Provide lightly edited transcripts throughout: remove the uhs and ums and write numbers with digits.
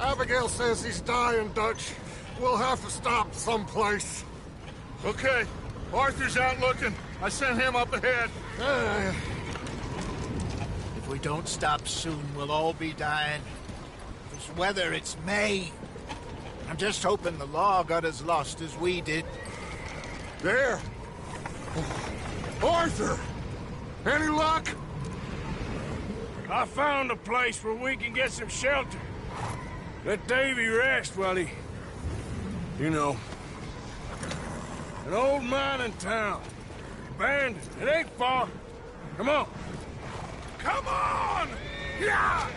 Abigail says he's dying, Dutch. We'll have to stop someplace. Okay. Arthur's out looking. I sent him up ahead. If we don't stop soon, we'll all be dying. This weather, it's May. I'm just hoping the law got as lost as we did. There! Arthur! Any luck? I found a place where we can get some shelter. Let Davy rest while he... You know... An old mining town. Abandoned. It ain't far. Come on. Come on! Yeah!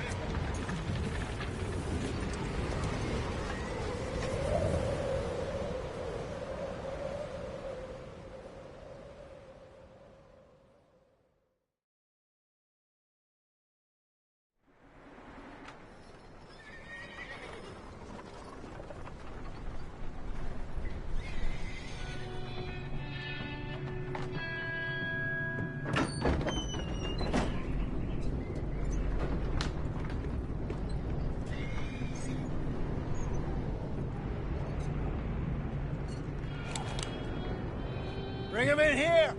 Bring him in here!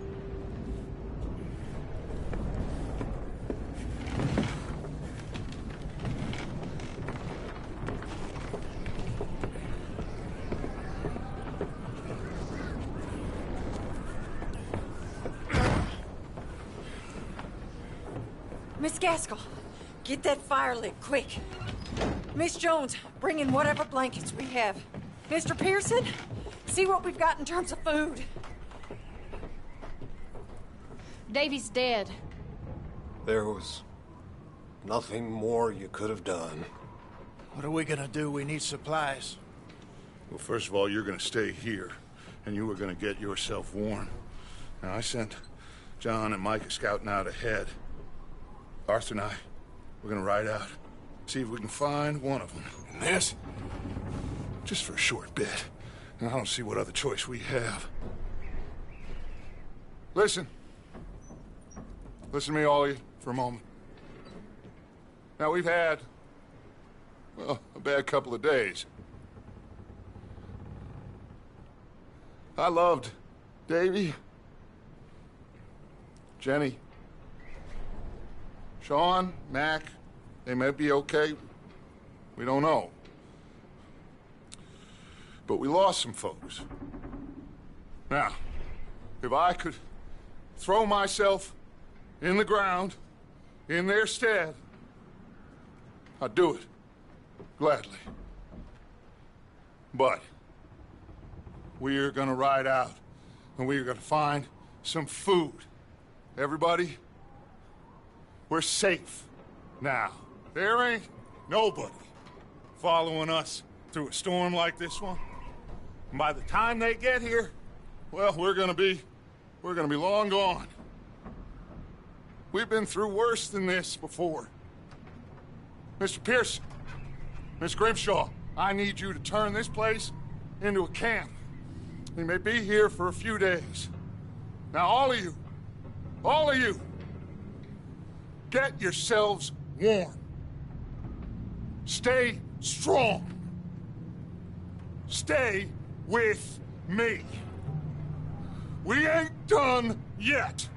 Miss Gaskell, get that fire lit, quick. Miss Jones, bring in whatever blankets we have. Mr. Pearson, see what we've got in terms of food. Davy's dead. There was nothing more you could have done. What are we gonna do? We need supplies. Well, first of all, you're gonna stay here, and you were gonna get yourself warm. Now, I sent John and Micah scouting out ahead. Arthur and I, we're gonna ride out, see if we can find one of them. And this, just for a short bit. And I don't see what other choice we have. Listen. Listen to me, all of you, for a moment. Now, we've had, well, a bad couple of days. I loved Davy, Jenny, Sean, Mac. They may be okay. We don't know. But we lost some folks. Now, if I could throw myself in the ground, in their stead, I'd do it, gladly. But we're gonna ride out, and we're gonna find some food. Everybody, we're safe now. There ain't nobody following us through a storm like this one. And by the time they get here, well, we're gonna be long gone. We've been through worse than this before. Mr. Pearson, Miss Grimshaw, I need you to turn this place into a camp. We may be here for a few days. Now, all of you, get yourselves warm. Stay strong. Stay with me. We ain't done yet.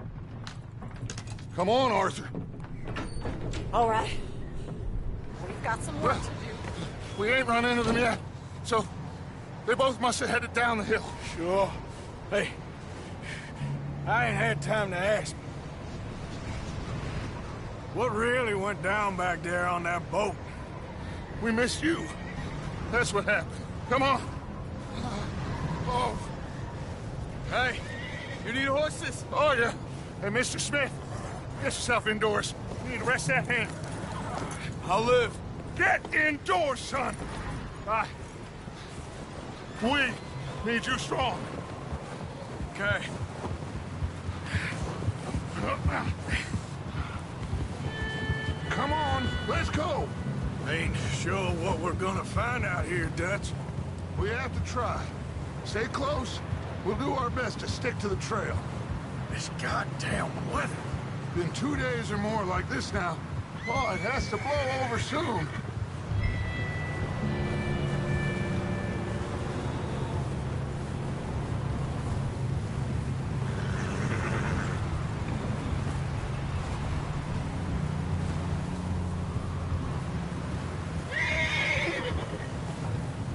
Come on, Arthur. All right. We've got some work to do. We ain't run into them yet, so they both must have headed down the hill. Sure. Hey, I ain't had time to ask. What really went down back there on that boat? We missed you. That's what happened. Come on. Oh. Hey, you need horses? Oh, yeah. Hey, Mr. Smith, get yourself indoors. You need to rest that hand. I'll live. Get indoors, son. We need you strong. Okay. Come on, let's go. Ain't sure what we're gonna find out here, Dutch. We have to try. Stay close. We'll do our best to stick to the trail. This goddamn weather. Been 2 days or more like this now. Oh, it has to blow over soon.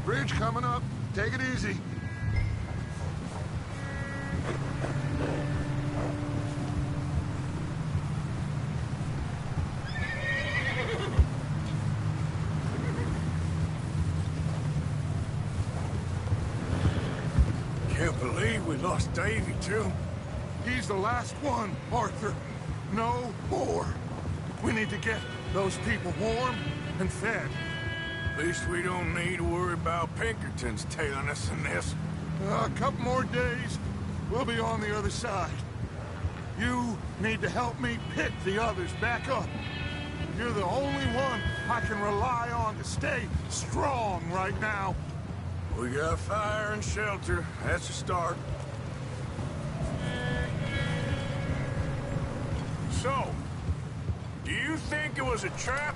Bridge coming up. Take it easy. Can't believe we lost Davy, too. He's the last one, Arthur. No more. We need to get those people warm and fed. At least we don't need to worry about Pinkertons tailing us in this. A couple more days, we'll be on the other side. You need to help me pick the others back up. You're the only one I can rely on to stay strong right now. We got fire and shelter. That's a start. So, do you think it was a trap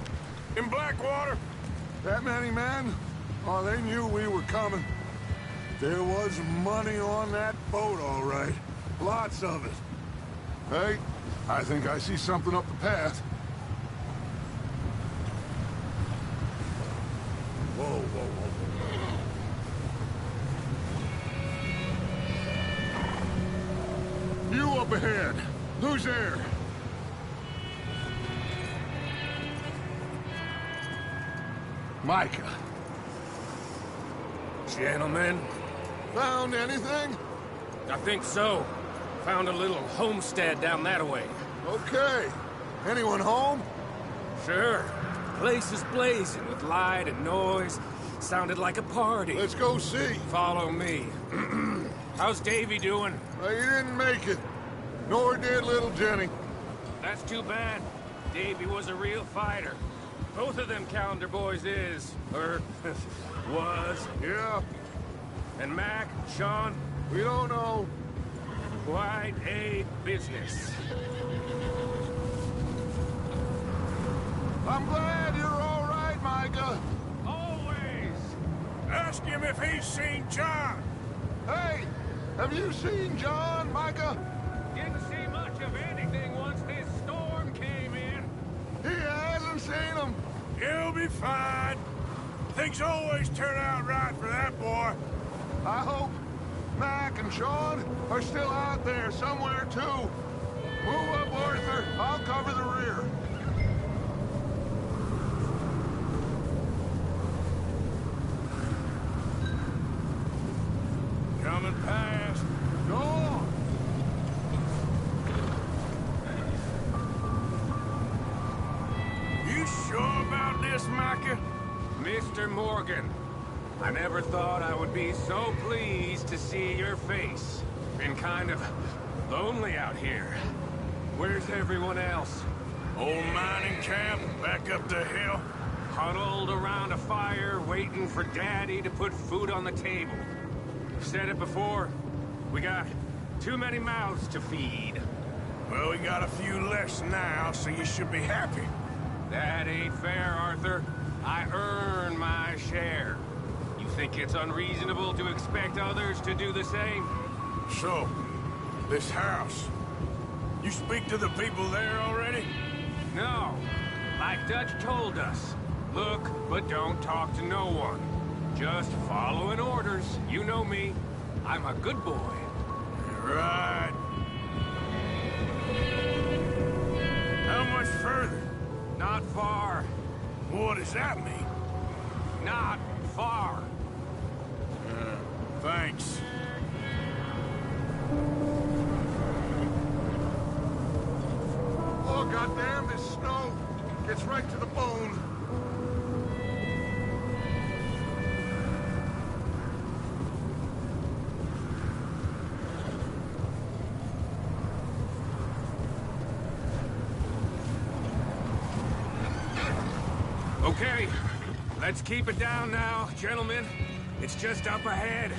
in Blackwater? That many men? Oh, they knew we were coming. There was money on that boat, all right. Lots of it. Hey, I think I see something up the path. Whoa, whoa, whoa. You up ahead. Who's there? Micah. Gentlemen, Found anything? I think so. Found a little homestead down that way. Okay. Anyone home? Sure. Place is blazing with light and noise. Sounded like a party. Let's go see. Follow me. How's Davy doing? He didn't make it. Nor did little Jenny. That's too bad. Davy was a real fighter. Both of them calendar boys is, or was. Yeah, And Mac, Sean, we don't know. quite a business. I'm glad you're all right, Micah. Always. Ask him if he's seen John. Hey, have you seen John, Micah? Didn't see much of anything once this storm came in. He hasn't seen him. He'll be fine. Things always turn out right for that boy. I hope Mac and Sean are still out there somewhere, too. Move up, Arthur. I'll cover the rear. Coming past. Go on. You sure about this, Micah? Mr. Morgan, I never thought I would be so pleased to see your face. Been kind of lonely out here. Where's everyone else? Old mining camp back up the hill. Huddled around a fire, waiting for Daddy to put food on the table. Said it before, we got too many mouths to feed. Well, we got a few less now, so you should be happy. That ain't fair, Arthur. I earn my share. You think it's unreasonable to expect others to do the same? So, this house. You speak to the people there already? No. Like Dutch told us. Look, but don't talk to no one. Just following orders. You know me. I'm a good boy. Right. How much further? Not far. What does that mean? Not far. Thanks. Oh, goddamn, this snow gets right to the bone. Okay, let's keep it down now, gentlemen. It's just up ahead.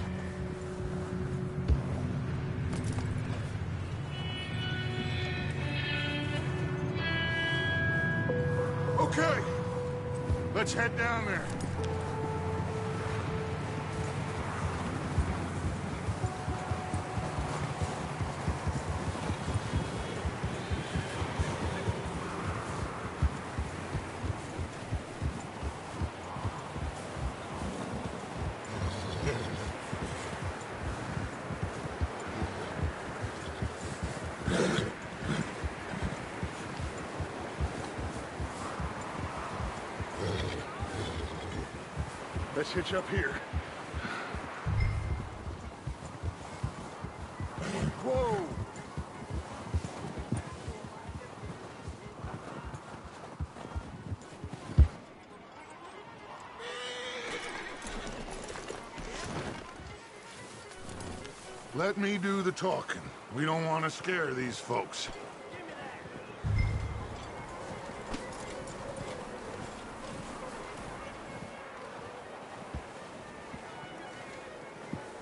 Okay, let's head down there. Let's hitch up here. Whoa! Let me do the talking. We don't want to scare these folks.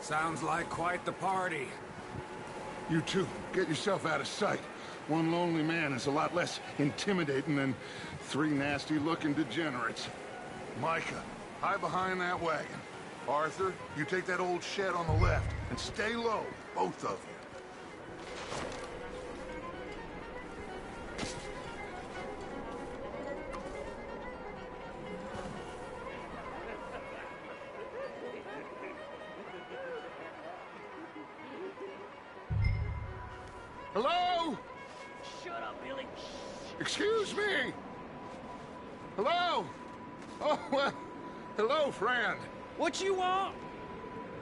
Sounds like quite the party. You two, get yourself out of sight. One lonely man is a lot less intimidating than 3 nasty-looking degenerates. Micah, hide behind that wagon. Arthur, you take that old shed on the left, and stay low, both of you. Hello? Shut up, Billy. Excuse me? Hello? Oh, well, hello, friend. What you want?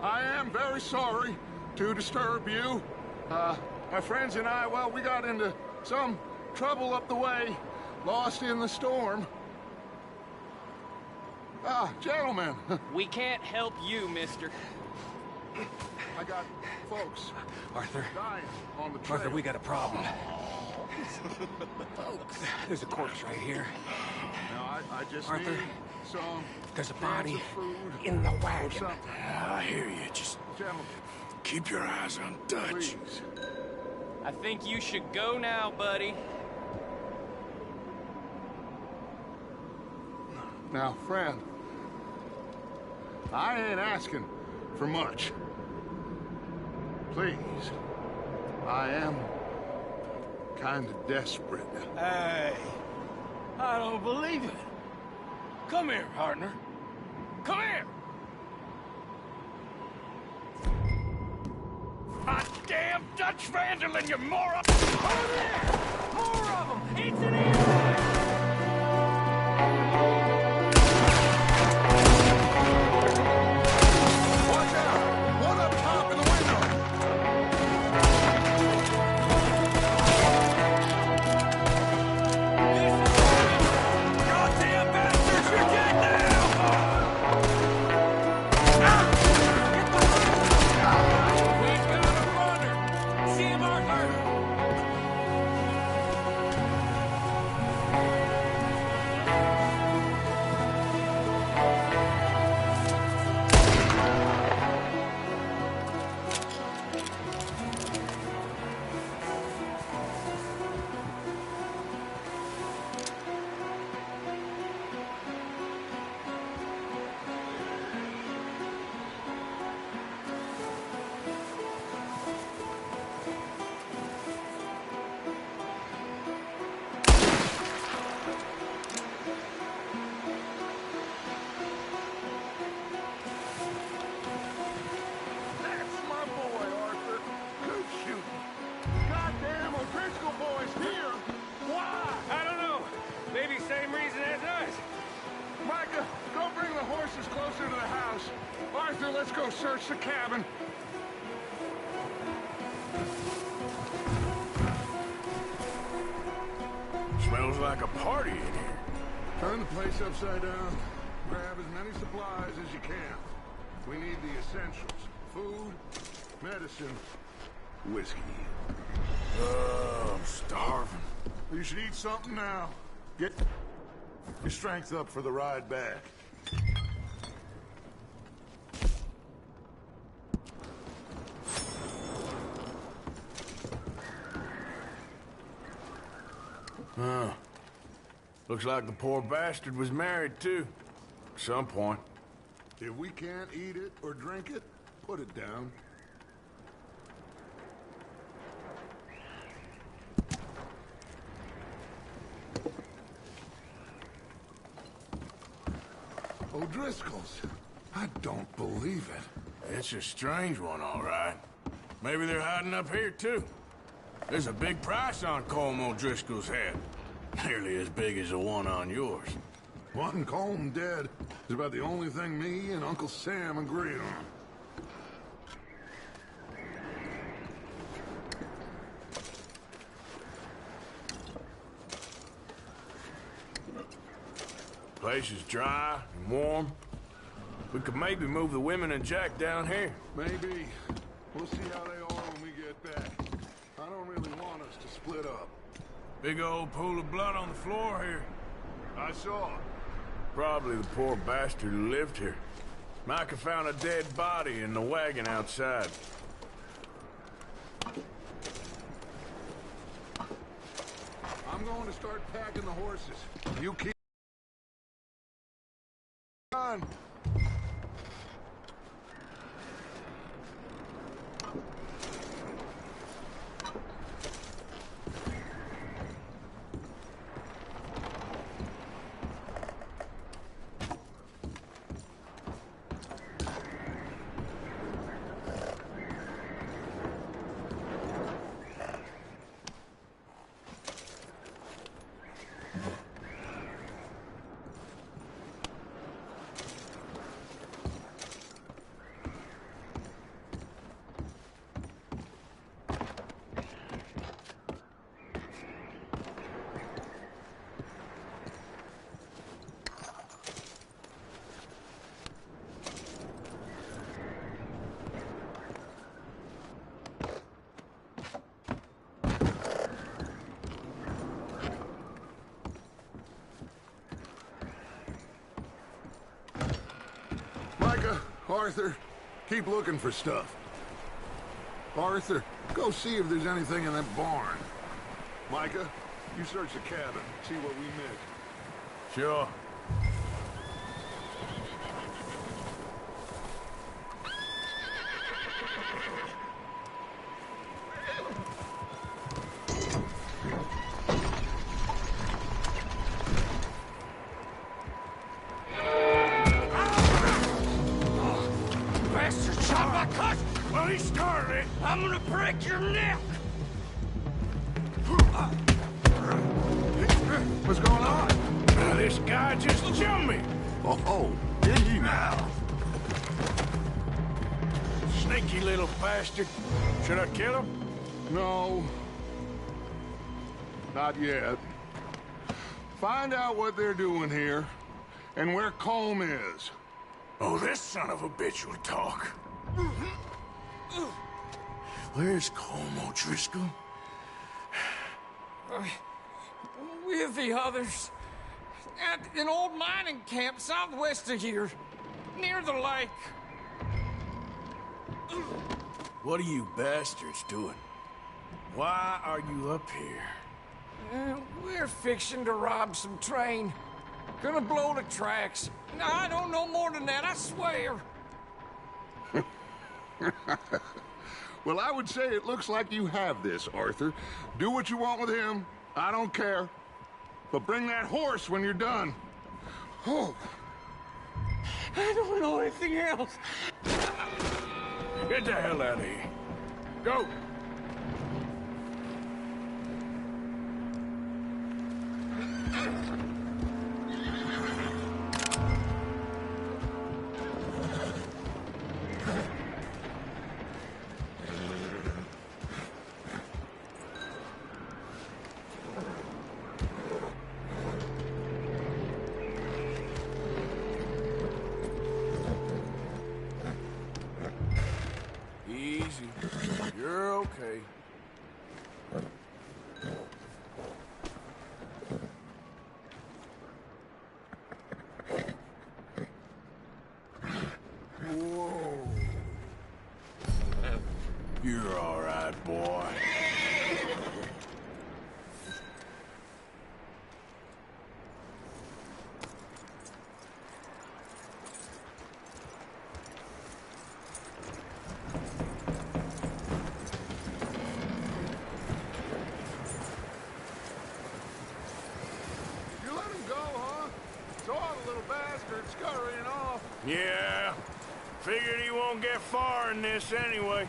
I am very sorry to disturb you. My friends and I, well, we got into some trouble up the way, lost in the storm. Gentlemen. We can't help you, mister. I got folks Arthur, dying on the trail. Arthur, we got a problem. There's a corpse right here. Now, I just Arthur, need some there's a cans body of food in the or wagon. something. I hear you. Just Gentlemen, keep your eyes on Dutch. please. I think you should go now, buddy. Now, friend, I ain't asking for much. Please, I am kind of desperate. Hey, I don't believe it. Come here, partner. Come here. Hot damn Dutch Vanderlyn, you moron! Over there! More of them! It's an ambush! Watch out! One up top in the window! Goddamn bastards, you're dead now! We've got a runner! See him, Arthur! That's my boy, Arthur. Good shooting. Goddamn O'Driscoll boy's here. Why? I don't know. Maybe same reason as us. Micah, go bring the horses closer to the house. Arthur, let's go search the cabin. Smells like a party in here. Turn the place upside down. Grab as many supplies as you can. We need the essentials. Food, medicine, whiskey. Oh, I'm starving. You should eat something now. Get your strength up for the ride back. Huh. Looks like the poor bastard was married, too. At some point. If we can't eat it or drink it, put it down. O'Driscoll's. I don't believe it. It's a strange one, all right. Maybe they're hiding up here, too. There's a big price on Colm O'Driscoll's head. Nearly as big as the one on yours. One Colm dead is about the only thing me and Uncle Sam agree on. Place is dry and warm. We could maybe move the women and Jack down here. Maybe. We'll see how they are when we get back. I don't really want us to split up. Big old pool of blood on the floor here. I saw. Probably the poor bastard who lived here. Micah found a dead body in the wagon outside. I'm going to start packing the horses. You keep on. Micah, Arthur, keep looking for stuff. Arthur, go see if there's anything in that barn. Micah, you search the cabin, see what we missed. Sure. Bastard shot my cousin! Well, he started it. I'm gonna break your neck! What's going on? This guy just jumped me. Oh, did he now? Sneaky little bastard. Should I kill him? No. Not yet. Find out what they're doing here, and where Colm is. Oh, this son of a bitch will talk. Where's Colm O'Driscoll? With the others. At an old mining camp southwest of here. Near the lake. What are you bastards doing? Why are you up here? We're fixing to rob some train. Gonna blow the tracks. I don't know more than that, I swear. Well, I would say it looks like you have this, Arthur. Do what you want with him. I don't care. But bring that horse when you're done. Oh. I don't know anything else. Get the hell out of here. Go! Easy. You're okay. Whoa. You're all right, boy. You let him go, huh? Saw the little bastard scurrying off. Yeah. Figured he won't get far in this anyway.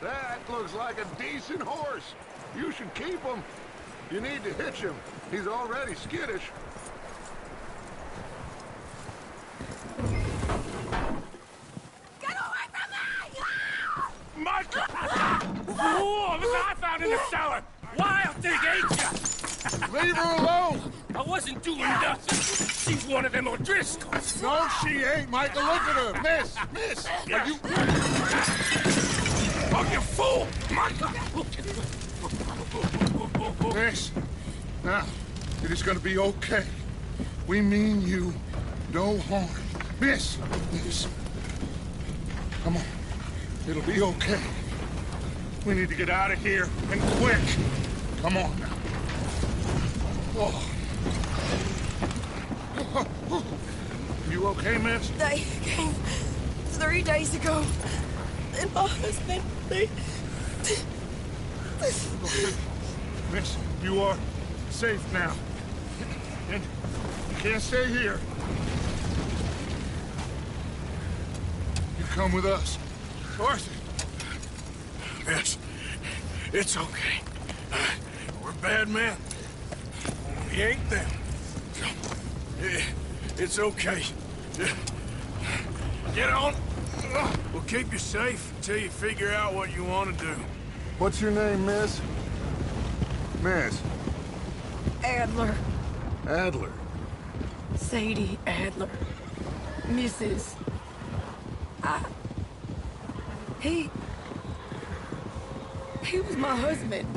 That looks like a decent horse. You should keep him. You need to hitch him. He's already skittish. Leave her alone! I wasn't doing nothing. She's one of them O'Driscolls. No, she ain't, Michael. Look at her. Miss, are you... Oh, you fool! Michael! Miss, now, it is gonna be okay. We mean you no harm. Miss, come on. It'll be okay. We need to get out of here, and quick. Come on now. Oh. You okay, miss? They came 3 days ago. And my husband, Miss, you are safe now. And you can't stay here. You come with us. Arthur. Miss, it's okay. We're bad men. We ain't them. It's okay. Get on. We'll keep you safe until you figure out what you want to do. What's your name, miss? Miss. Adler, Adler. Sadie Adler, Mrs. He was my husband.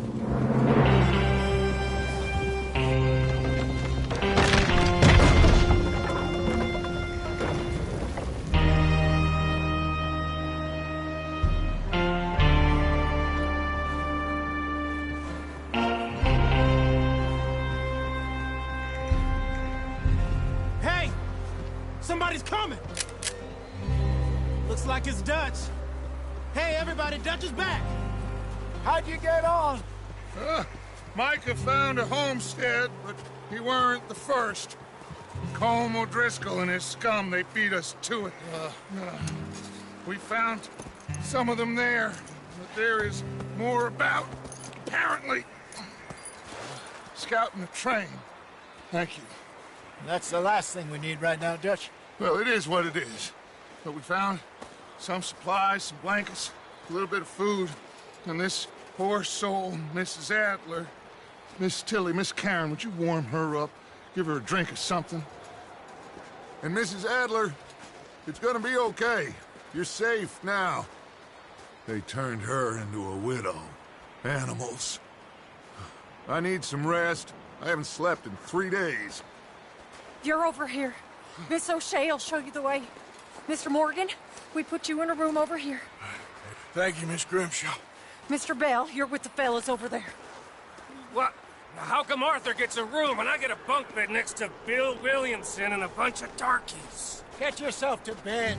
Hey! Somebody's coming! Looks like it's Dutch. Hey, everybody, Dutch is back! How'd you get on? Micah found a homestead, but he weren't the first. Colm O'Driscoll and his scum, they beat us to it. We found some of them there, but there is more about, apparently. Scouting the train. Thank you. That's the last thing we need right now, Dutch. Well, it is what it is. But we found some supplies, some blankets, a little bit of food, and this poor soul, Mrs. Adler. Miss Tilly, Miss Karen, would you warm her up? Give her a drink or something? And Mrs. Adler, it's gonna be okay. You're safe now. They turned her into a widow. Animals. I need some rest. I haven't slept in 3 days. You're over here. Miss O'Shea will show you the way. Mr. Morgan, we put you in a room over here. Thank you, Miss Grimshaw. Mr. Bell, you're with the fellas over there. What? Now, how come Arthur gets a room and I get a bunk bed next to Bill Williamson and a bunch of darkies? Get yourself to bed.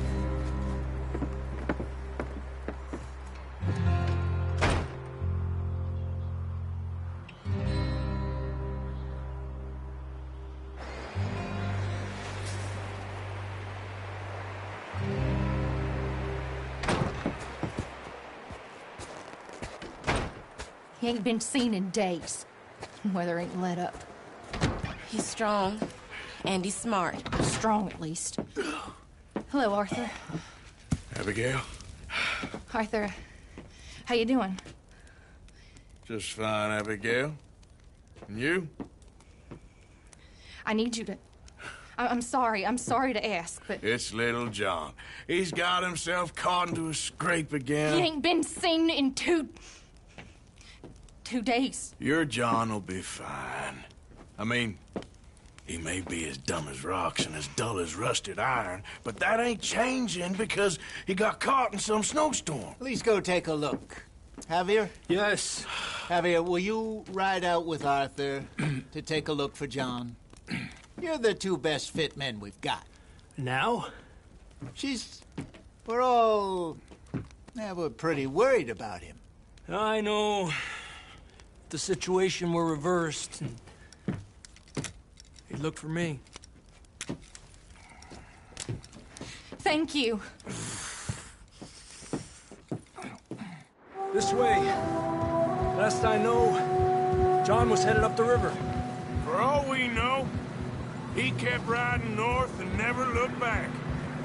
He ain't been seen in days. Weather ain't let up. He's strong, and he's smart. Strong, at least. Hello, Arthur. Abigail? Arthur, how you doing? Just fine, Abigail. And you? I need you to... I'm sorry to ask, but... It's little John. He's got himself caught into a scrape again. He ain't been seen in 2 days. Your John will be fine. I mean, he may be as dumb as rocks and as dull as rusted iron, but that ain't changing because he got caught in some snowstorm. Please go take a look. Javier? Yes. Javier, will you ride out with Arthur to take a look for John? You're the 2 best fit men we've got. Now? We're pretty worried about him. I know. If the situation were reversed, he'd look for me. Thank you. This way. Last I know, John was headed up the river. For all we know, he kept riding north and never looked back.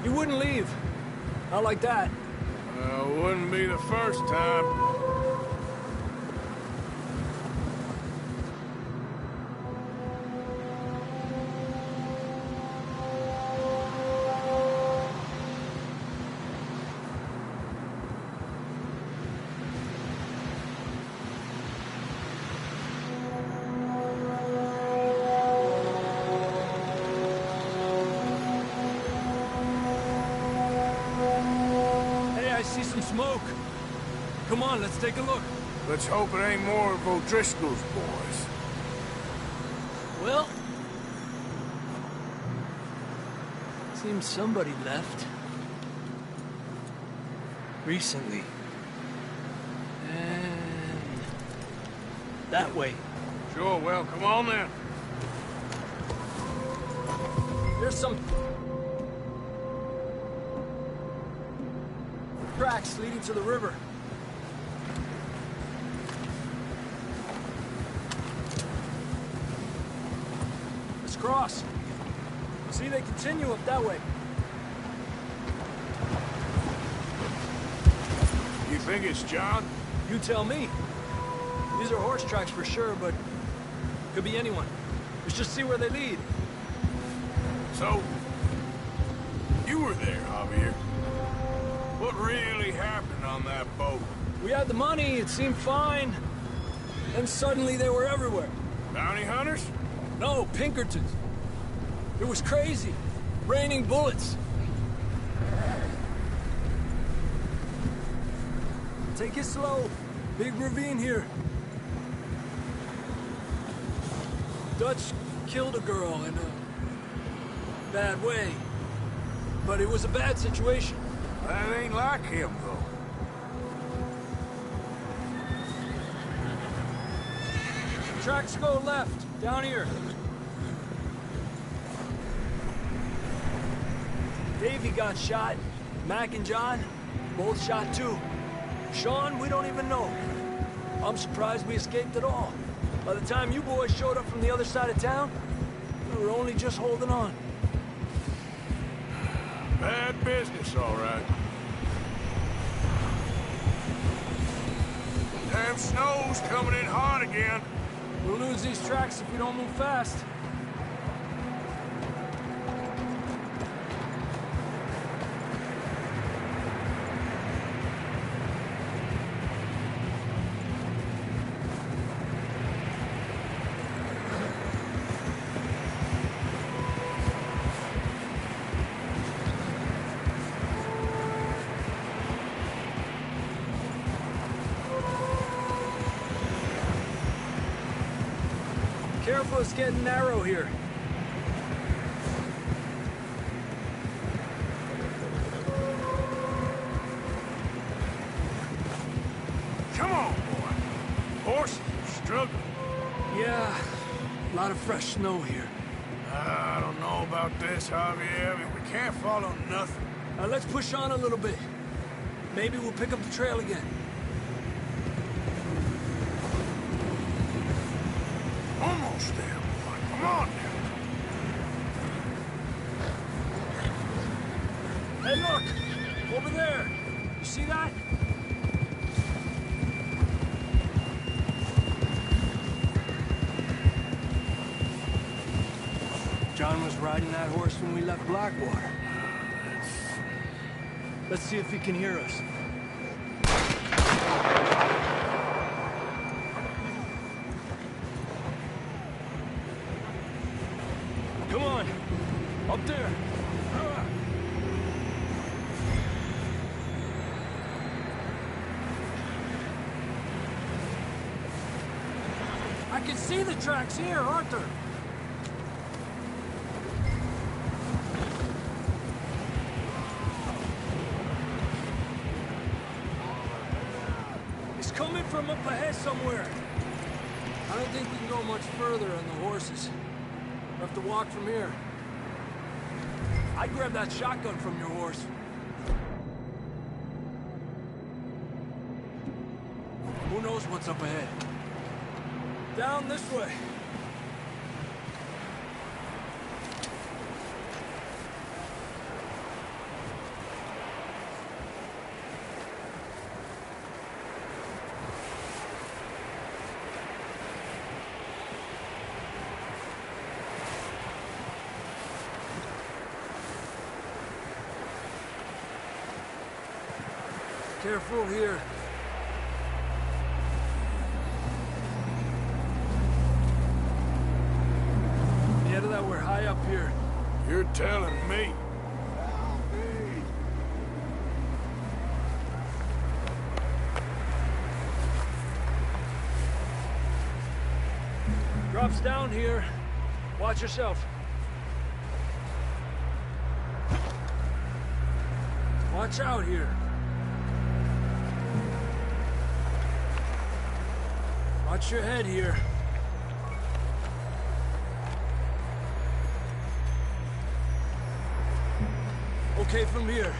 He wouldn't leave. Not like that. Wouldn't be the first time. see some smoke. Come on, let's take a look. Let's hope it ain't more of O'Driscoll's boys. Well, seems somebody left. Recently. And that way. Sure, well, come on then. There's some tracks leading to the river. Let's cross. See, they continue up that way. You think it's John? You tell me. These are horse tracks for sure, but could be anyone. Let's just see where they lead. So, you were there, Javier. What really happened on that boat? We had the money, it seemed fine. Then suddenly they were everywhere. Bounty hunters? No, Pinkertons. It was crazy. Raining bullets. Take it slow. Big ravine here. Dutch killed a girl in a bad way. But it was a bad situation. That ain't like him, though. Tracks go left, down here. Davey got shot. Mac and John, both shot too. Sean, we don't even know. I'm surprised we escaped at all. By the time you boys showed up from the other side of town, we were only just holding on. Bad business, all right. Damn snow's coming in hot again. We'll lose these tracks if we don't move fast. Careful, it's getting narrow here. Come on, boy. Horses are struggling. Yeah, a lot of fresh snow here. I don't know about this, Javier. I mean, we can't follow nothing. Let's push on a little bit. Maybe we'll pick up the trail again. Almost there, boy. Come on now. Hey, look! Over there! You see that? John was riding that horse when we left Blackwater. Let's see if he can hear us. Come on! Up there! I can see the tracks here, Arthur! It's coming from up ahead somewhere. I don't think we can go much further on the horses. We'll have to walk from here. I'd grab that shotgun from your horse. Who knows what's up ahead? Down this way. Careful here. Get that we're high up here. You're telling me. Drops down here. Watch yourself. Watch out here. Watch your head here. Okay from here.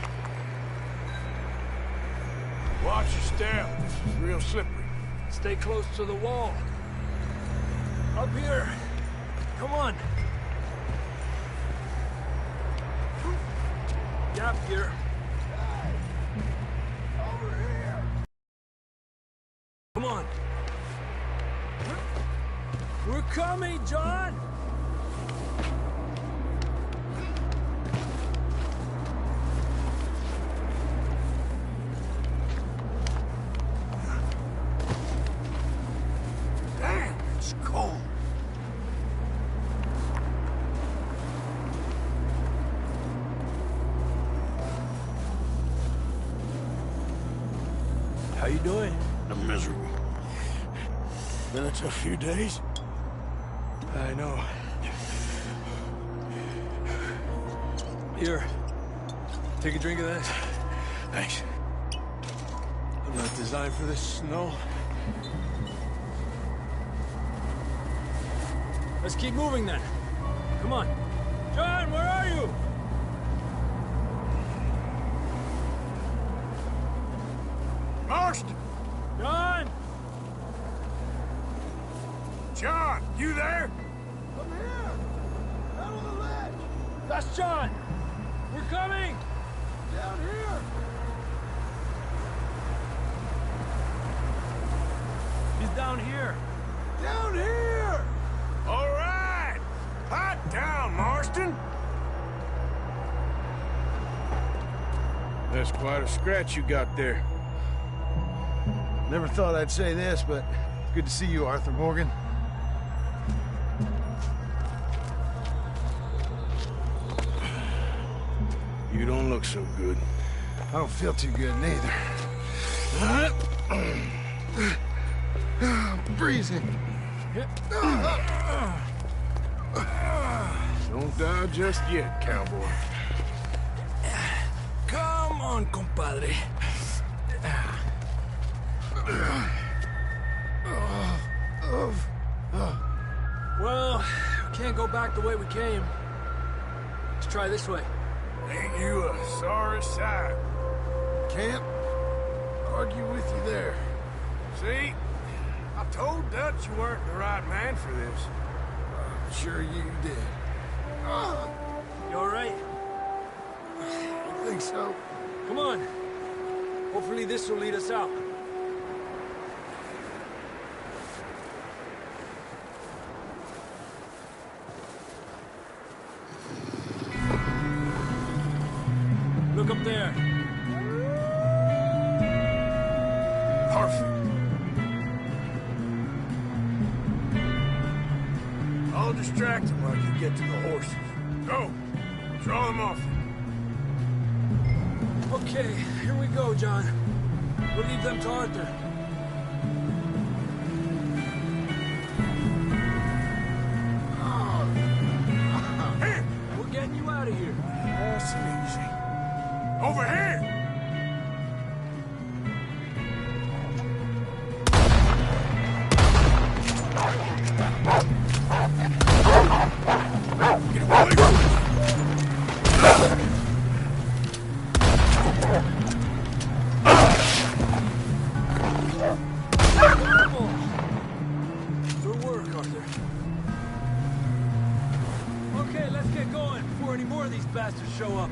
Watch your step. This is real slippery. Stay close to the wall. Up here. Come on. Gap here. Over here. Come on. We're coming, John! Damn, it's cold. How you doing? I'm miserable. Been a tough few days. I know. Here. Take a drink of that. Thanks. I'm not designed for this snow. Let's keep moving then. Come on. John, where are you? Marston! John! John, you there? I'm here! Out on the ledge! That's John! We're coming! Down here! He's down here. Down here! All right! Hot down, Marston! That's quite a scratch you got there. Never thought I'd say this, but it's good to see you, Arthur Morgan. You don't look so good. I don't feel too good, neither. I'm freezing. Don't die just yet, cowboy. Come on, compadre. Well, we can't go back the way we came. Let's try this way. Ain't you a sorry sight? Can't argue with you there. See? I told Dutch you weren't the right man for this. I'm sure you did. You all right? I think so. Come on. Hopefully this will lead us out. Look up there. Perfect. I'll distract him while you get to the horses. Go. Draw them off. Okay, here we go, John. We'll leave them to Arthur. Here. We're getting you out of here. Nice and easy. Over here. Get away from me. Good work, Arthur. Okay, let's get going before any more of these bastards show up.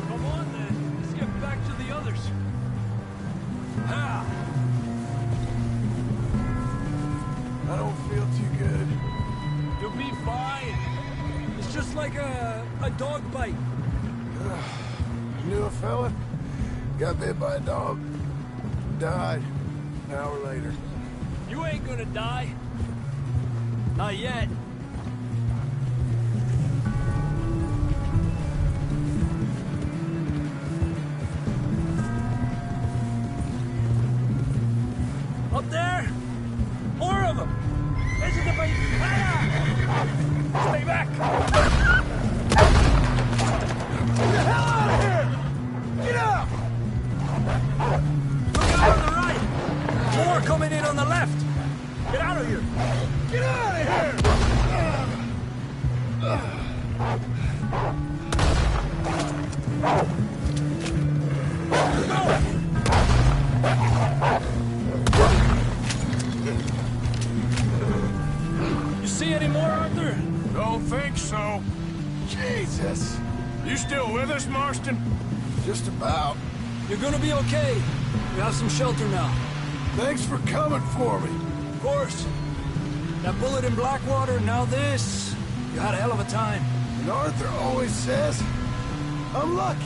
Come on, then. Let's get back to the others. Ah! I don't feel too good. You'll be fine. It's just like a dog bite. Knew a fella, got bit by a dog, died an hour later. You ain't gonna die. Not yet. Up there? More of them! Stay back! Get the hell out of here! Get out! Look out on the right! More coming in on the left! Get out of here! Get out of here! You see any more, Arthur? Don't think so. Jesus! You still with us, Marston? Just about. You're gonna be okay. We have some shelter now. Thanks for coming for me. Of course. That bullet in Blackwater, now this. You had a hell of a time. And Arthur always says, I'm lucky.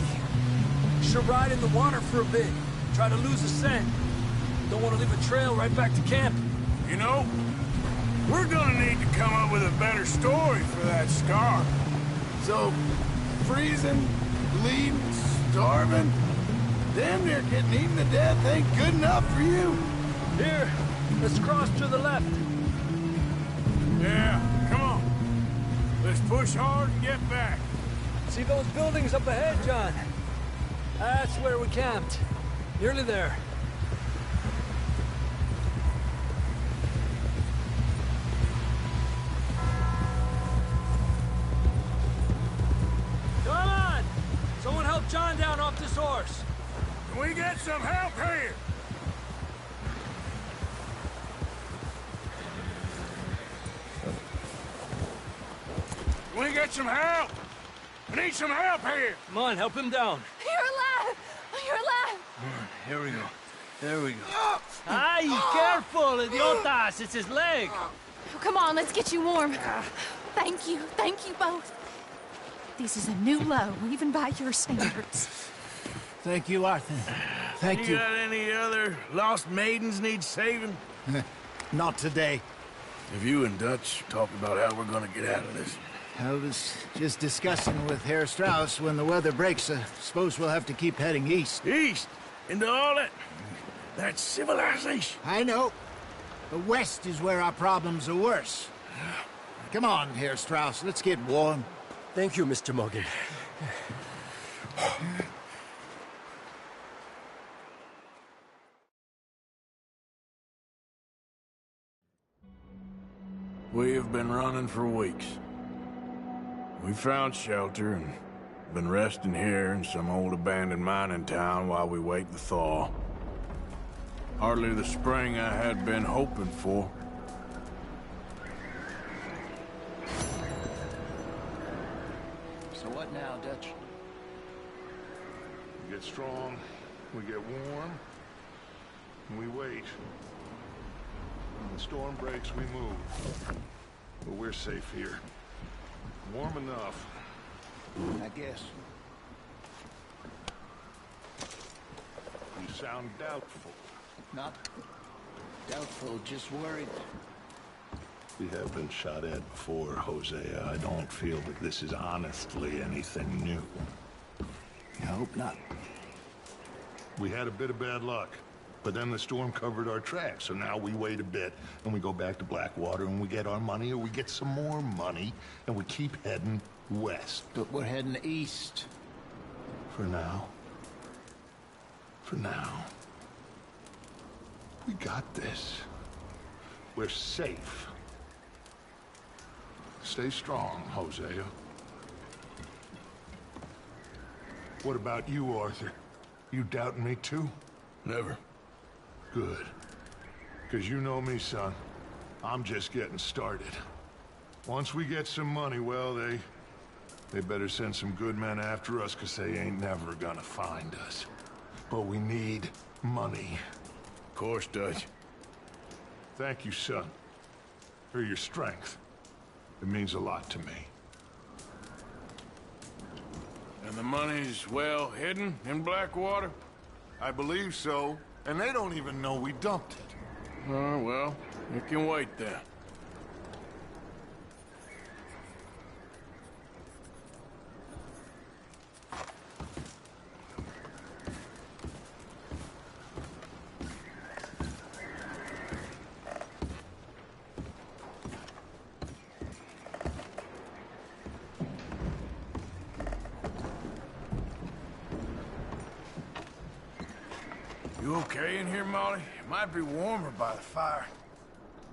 You should ride in the water for a bit. Try to lose the scent. Don't want to leave a trail right back to camp. You know, we're gonna need to come up with a better story for that scar. So, freezing, bleeding, starving, damn near getting eaten to death ain't good enough for you. Here, let's cross to the left. Yeah, come on. Let's push hard and get back. See those buildings up ahead, John? That's where we camped. Nearly there. Come on! Someone help John down off this horse. Can we get some help here? Can we get some help? I need some help here. Come on, help him down. You're alive! You're alive! Here we go. There we go. Ay, careful, idiotas! It's his leg! Oh, come on, let's get you warm. Thank you both. This is a new low, even by your standards. Thank you, Arthur. Thank you. You got any other lost maidens need saving? Not today. Have you and Dutch talked about how we're gonna get out of this? I was just discussing with Herr Strauss when the weather breaks. I suppose we'll have to keep heading east. East? Into all that civilization? I know. The west is where our problems are worse. Come on, Herr Strauss, let's get warm. Thank you, Mr. Morgan. We have been running for weeks. We found shelter and been resting here in some old abandoned mining town while we wait the thaw. Hardly the spring I had been hoping for. So what now, Dutch? We get strong, we get warm, and we wait. When the storm breaks, we move. But we're safe here. Warm enough. I guess. You sound doubtful. Not doubtful, just worried. We have been shot at before, Hosea. I don't feel that this is honestly anything new. I hope not. We had a bit of bad luck, but then the storm covered our tracks, so now we wait a bit, and we go back to Blackwater, and we get our money, or we get some more money, and we keep heading west. But we're heading east. For now. For now. We got this. We're safe. Stay strong, Hosea. What about you, Arthur? You doubting me too? Never. Good. Because you know me, son. I'm just getting started. Once we get some money, well, they better send some good men after us, because they ain't never gonna find us. But we need money. Of course, Dutch. Thank you, son. For your strength. It means a lot to me. And the money's well hidden in Blackwater? I believe so. And they don't even know we dumped it. Oh, well, you can wait then. in here, Molly? It might be warmer by the fire.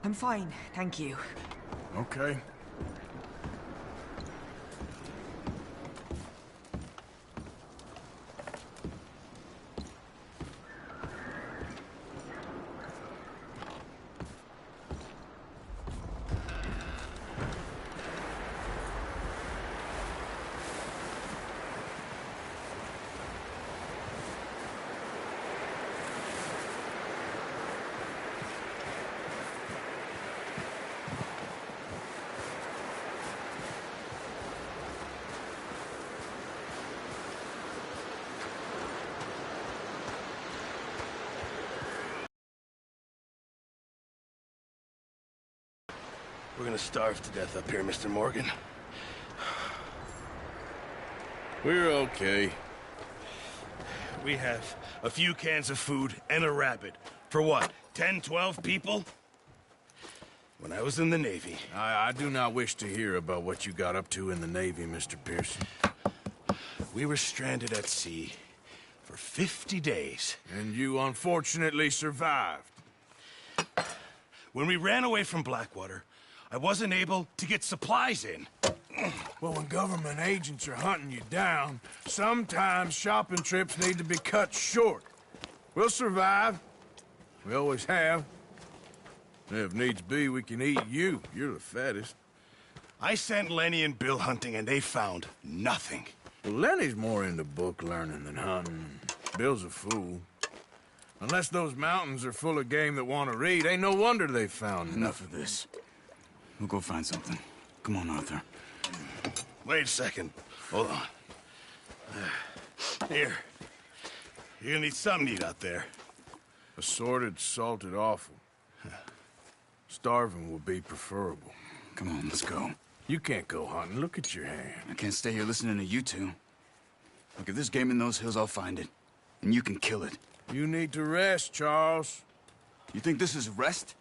I'm fine, thank you. Okay. We're gonna starve to death up here, Mr. Morgan. We're okay. We have a few cans of food and a rabbit. For what, 10, 12 people? When I was in the Navy... I do not wish to hear about what you got up to in the Navy, Mr. Pearson. We were stranded at sea for 50 days. And you unfortunately survived. When we ran away from Blackwater, I wasn't able to get supplies in. Well, when government agents are hunting you down, sometimes shopping trips need to be cut short. We'll survive. We always have. If needs be, we can eat you. You're the fattest. I sent Lenny and Bill hunting, and they found nothing. Well, Lenny's more into book learning than hunting. Bill's a fool. Unless those mountains are full of game that want to read, ain't no wonder they found Enough of this. We'll go find something. Come on, Arthur. Wait a second. Hold on. Here. You're gonna need something to eat out there. Assorted, salted offal. Starving will be preferable. Come on, let's go. You can't go hunting. Look at your hand. I can't stay here listening to you two. Look, if there's game in those hills, I'll find it. And you can kill it. You need to rest, Charles. You think this is rest?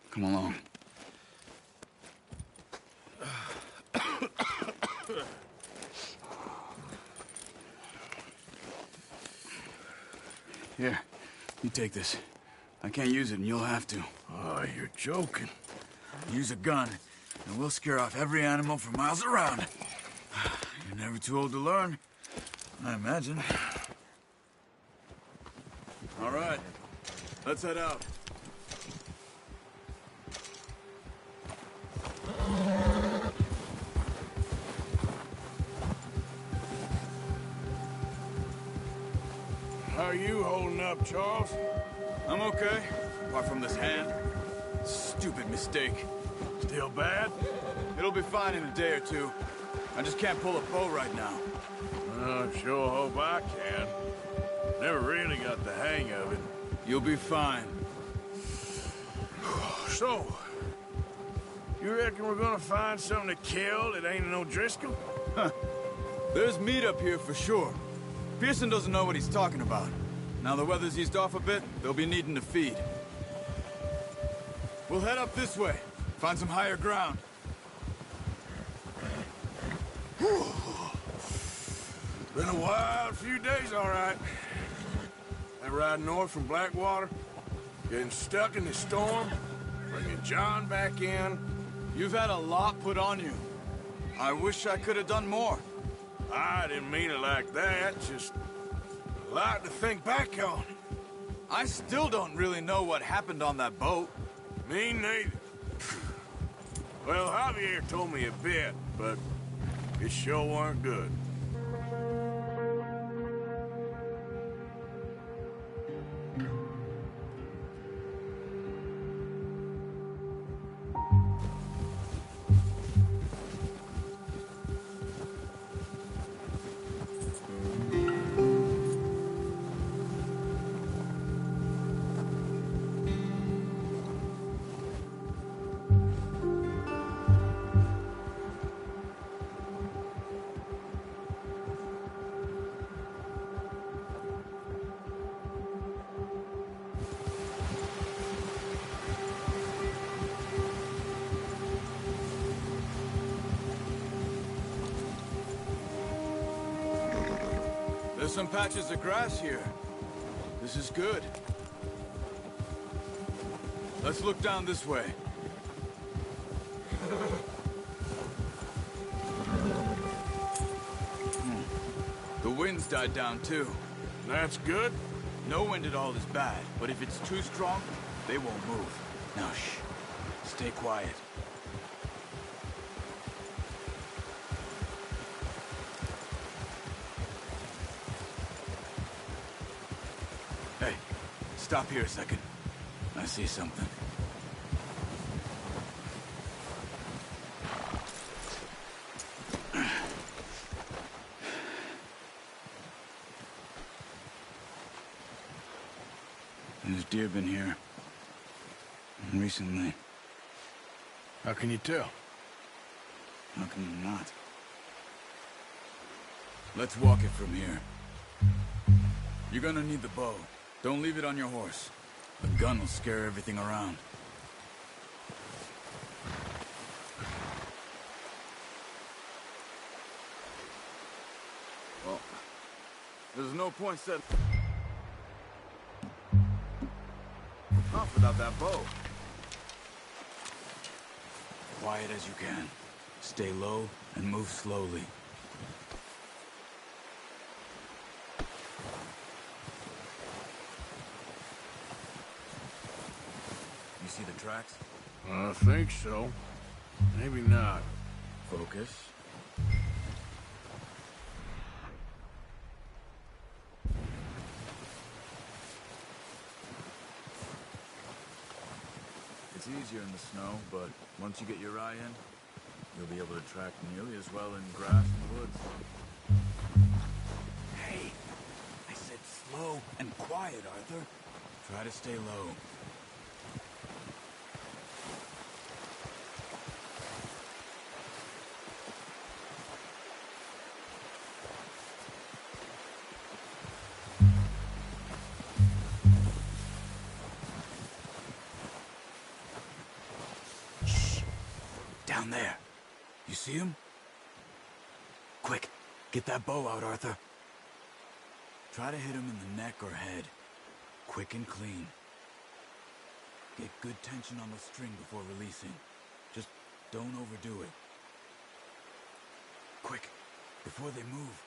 Come along. Here, you take this. I can't use it, and you'll have to. Oh, you're joking. Use a gun, and we'll scare off every animal for miles around. You're never too old to learn, I imagine. All right, let's head out. How are you holding up, Charles? I'm okay, apart from this hand. Stupid mistake. Still bad? It'll be fine in a day or two. I just can't pull a bow right now. I sure hope I can. Never really got the hang of it. You'll be fine. So, you reckon we're gonna find something to kill that ain't no Driscoll? Huh. There's meat up here for sure. Pearson doesn't know what he's talking about. Now the weather's eased off a bit, they'll be needing to feed. We'll head up this way, find some higher ground. Been a wild few days, all right. That ride north from Blackwater, getting stuck in the storm, bringing John back in. You've had a lot put on you. I wish I could have done more. I didn't mean it like that, just a lot to think back on. I still don't really know what happened on that boat. Me neither. Well, Javier told me a bit, but it sure weren't good. There's some patches of grass here. This is good. Let's look down this way. The wind's died down too. That's good. No wind at all is bad, but if it's too strong, they won't move. Now shh. Stay quiet. Hey, stop here a second. I see something. There's deer been here. Recently. How can you tell? How can you not? Let's walk it from here. You're gonna need the bow. Don't leave it on your horse. The gun will scare everything around. Well, there's no point setting off without that bow. Quiet as you can. Stay low and move slowly. You see the tracks? I think so. Maybe not. Focus. It's easier in the snow, but once you get your eye in, you'll be able to track nearly as well in grass and woods. Hey, I said slow and quiet, Arthur. Try to stay low. Down there. You see him? Quick, get that bow out, Arthur. Try to hit him in the neck or head. Quick and clean. Get good tension on the string before releasing. Just don't overdo it. Quick, before they move.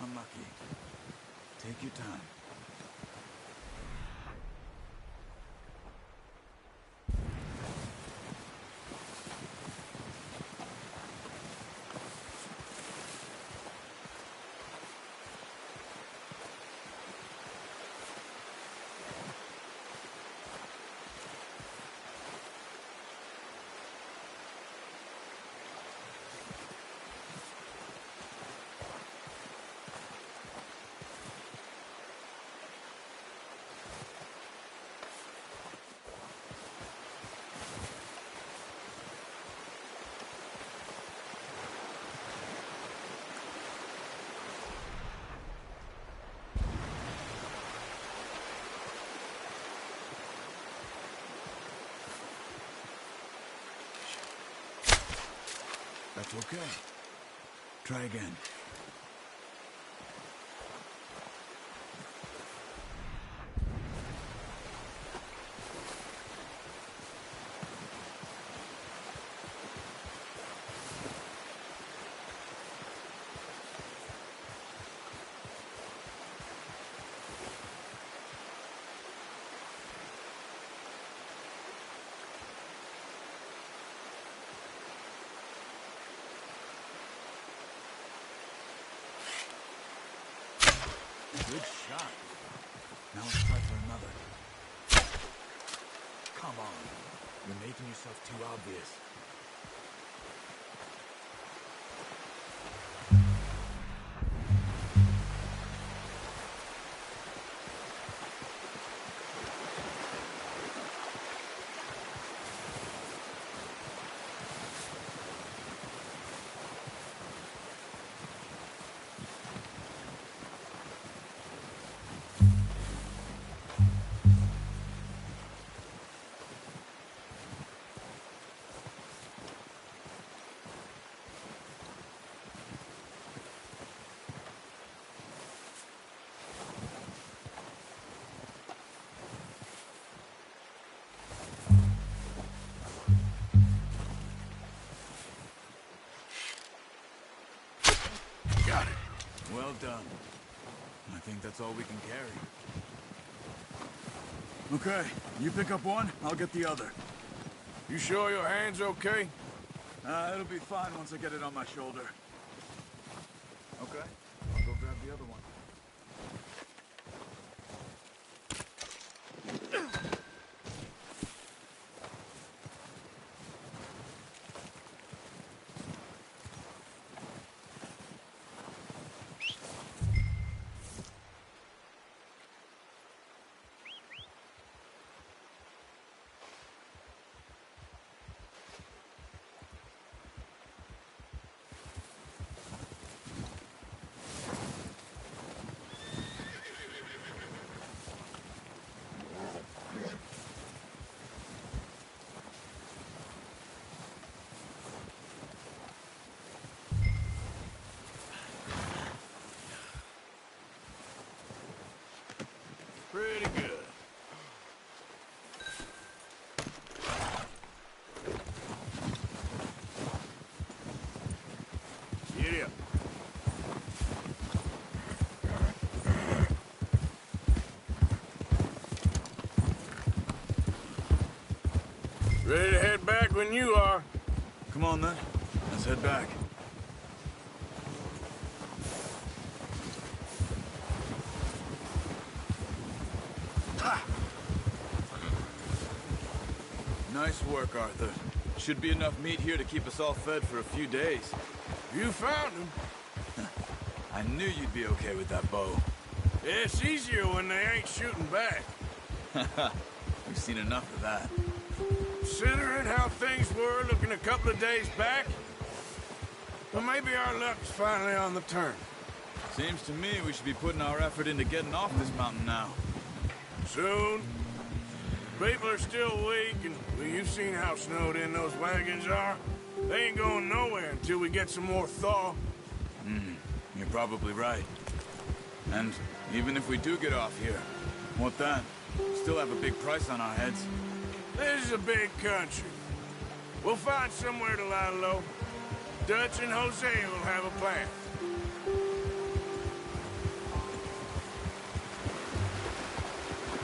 Unlucky. Take your time. That's okay. Try again. Good shot. Now let's try for another. Come on. You're making yourself too obvious. Well done. I think that's all we can carry. Okay, you pick up one, I'll get the other. You sure your hand's okay? It'll be fine once I get it on my shoulder. Okay, I'll go grab the other one. Pretty good. Giddy up. Ready to head back when you are. Come on then, let's head back. Nice work, Arthur. Should be enough meat here to keep us all fed for a few days. You found him. I knew you'd be okay with that bow. It's easier when they ain't shooting back. We've seen enough of that. Considering how things were looking a couple of days back, well, maybe our luck's finally on the turn. Seems to me we should be putting our effort into getting off this mountain now. Soon. People are still weak, and well, you've seen how snowed in those wagons are. They ain't going nowhere until we get some more thaw. You're probably right. And even if we do get off here, what then? We still have a big price on our heads. This is a big country. We'll find somewhere to lie low. Dutch and Hosea will have a plan.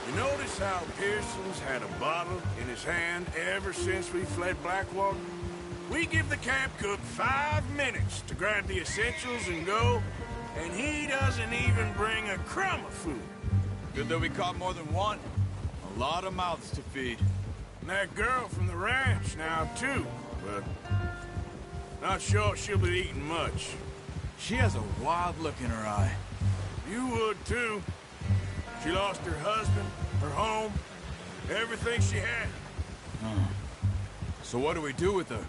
You notice how Pearson's had a bottle in his hand ever since we fled Blackwater? We give the camp cook 5 minutes to grab the essentials and go, and he doesn't even bring a crumb of food. Good that we caught more than one. A lot of mouths to feed. And that girl from the ranch now, too, but not sure she'll be eating much. She has a wild look in her eye. You would, too. She lost her husband, her home, everything she had. So what do we do with her?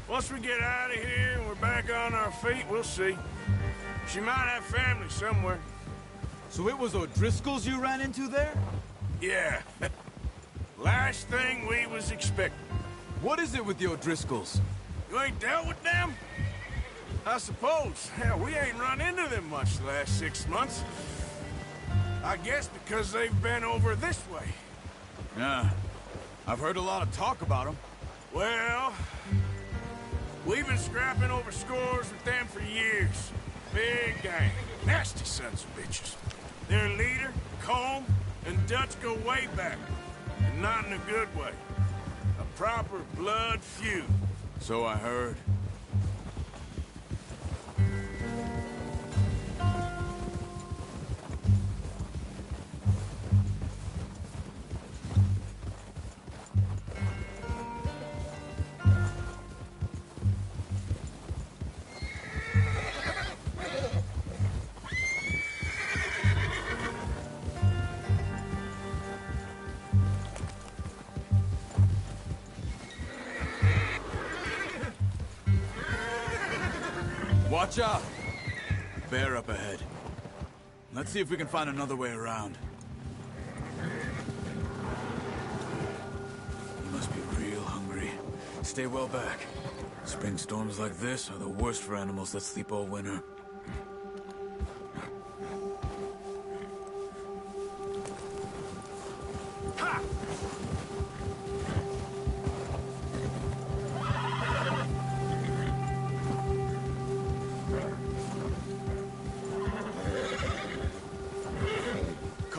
Once we get out of here and we're back on our feet, we'll see. She might have family somewhere. So it was O'Driscoll's you ran into there? Yeah. Last thing we was expecting. What is it with the O'Driscolls? You ain't dealt with them? I suppose. Hell, we ain't run into them much the last 6 months. I guess because they've been over this way. Yeah. I've heard a lot of talk about them. Well, we've been scrapping over scores with them for years. Big gang. Nasty sons of bitches. Their leader, Combe, and Dutch go way back. And not in a good way. A proper blood feud. So I heard. Watch out! Bear up ahead. Let's see if we can find another way around. You must be real hungry. Stay well back. Spring storms like this are the worst for animals that sleep all winter.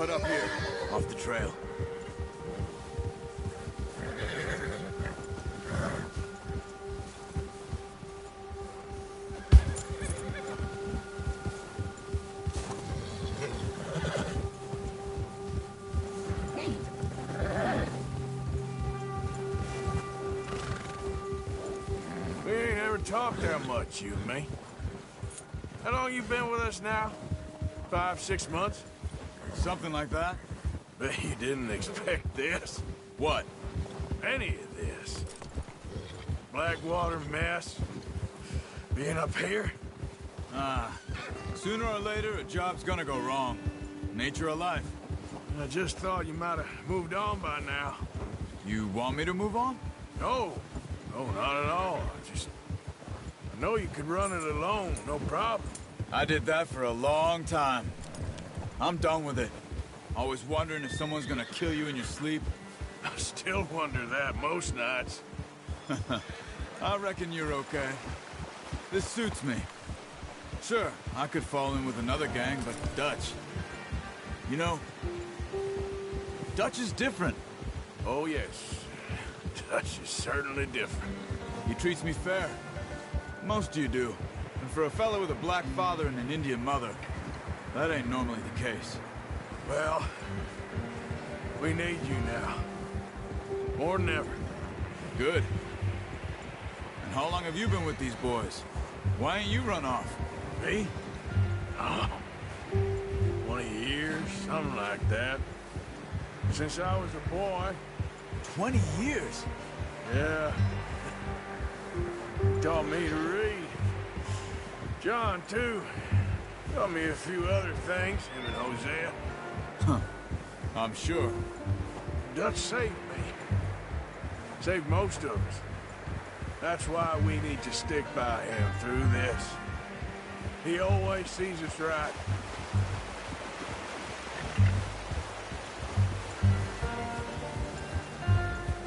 cut up here, off the trail. We ain't ever talked that much, you and me. How long you been with us now? 5, 6 months? Something like that. Bet you didn't expect this. What? Any of this. Blackwater mess. Being up here. Sooner or later, a job's gonna go wrong. Nature of life. I just thought you might have moved on by now. You want me to move on? No. No, not at all. I know you could run it alone, no problem. I did that for a long time. I'm done with it. Always wondering if someone's gonna kill you in your sleep. I still wonder that most nights. I reckon you're okay. This suits me. Sure, I could fall in with another gang, but Dutch... You know, Dutch is different. Oh, yes. Dutch is certainly different. He treats me fair. Most of you do. And for a fella with a black father and an Indian mother, that ain't normally the case. Well, we need you now. More than ever. Good. And how long have you been with these boys? Why ain't you run off? Me? Oh, 20 years, something like that. Since I was a boy. 20 years? Yeah. Taught me to read. John, too. Taught me a few other things, him and Hosea. Huh. I'm sure. Dutch saved me. Saved most of us. That's why we need to stick by him through this. He always sees us right.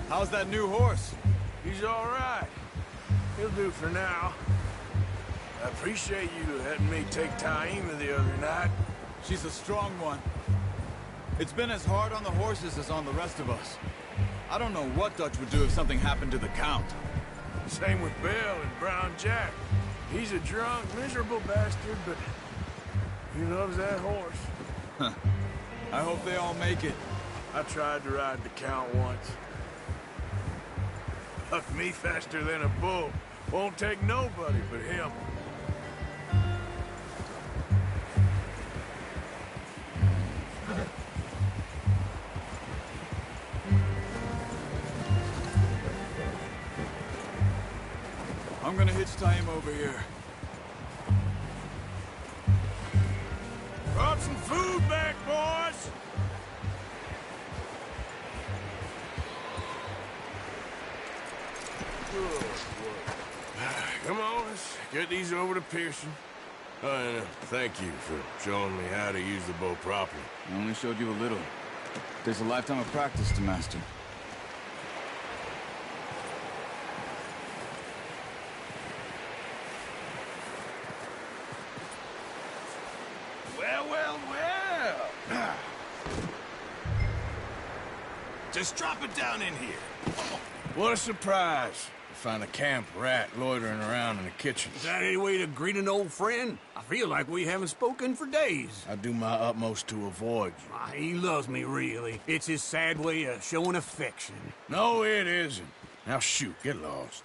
How's that new horse? He's all right. He'll do for now. I appreciate you letting me take Taima the other night. She's a strong one. It's been as hard on the horses as on the rest of us. I don't know what Dutch would do if something happened to the Count. Same with Bill and Brown Jack. He's a drunk, miserable bastard, but he loves that horse. Huh. I hope they all make it. I tried to ride the Count once. Bucked me faster than a bull. Won't take nobody but him. I'm gonna hitch Taima over here. Brought some food back, boys! Come on, let's get these over to Pearson. Oh, and thank you for showing me how to use the bow properly. I only showed you a little. There's a lifetime of practice to master. Well, well, well! Just drop it down in here. What a surprise. To find a camp rat loitering around in the kitchen. Is that any way to greet an old friend? I feel like we haven't spoken for days. I do my utmost to avoid you. He loves me, really. It's his sad way of showing affection. No, it isn't. Now shoot, get lost.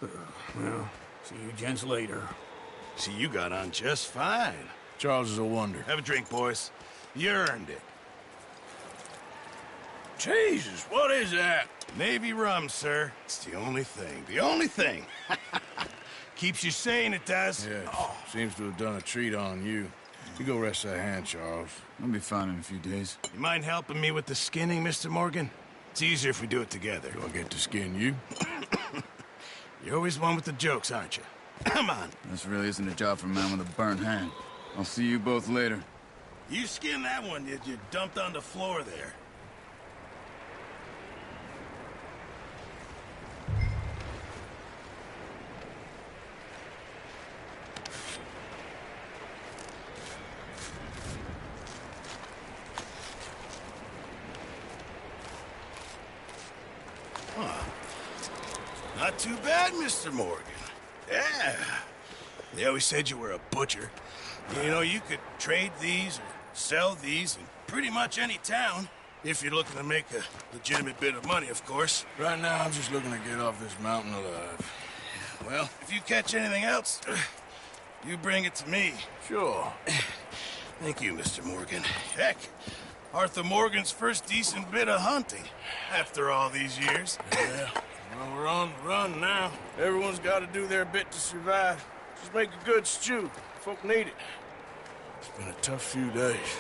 Well, see you gents later. See, you got on just fine. Charles is a wonder. Have a drink, boys. You earned it. Jesus, what is that? Navy rum, sir. It's the only thing. The only thing. Keeps you sane, it does. Yes. Seems to have done a treat on you. You go rest that hand, Charles. I'll be fine in a few days. You mind helping me with the skinning, Mr. Morgan? It's easier if we do it together. Do I get to skin you? You're always one with the jokes, aren't you? Come on. This really isn't a job for a man with a burnt hand. I'll see you both later. You skinned that one you dumped on the floor there. Not too bad, Mr. Morgan. Yeah. They always said you were a butcher. You know, you could trade these or sell these in pretty much any town. If you're looking to make a legitimate bit of money, of course. Right now, I'm just looking to get off this mountain alive. Well, if you catch anything else, you bring it to me. Sure. Thank you, Mr. Morgan. Heck, Arthur Morgan's first decent bit of hunting after all these years. Yeah, well, we're on the run now. Everyone's got to do their bit to survive. Just make a good stew. Folk need it. It's been a tough few days.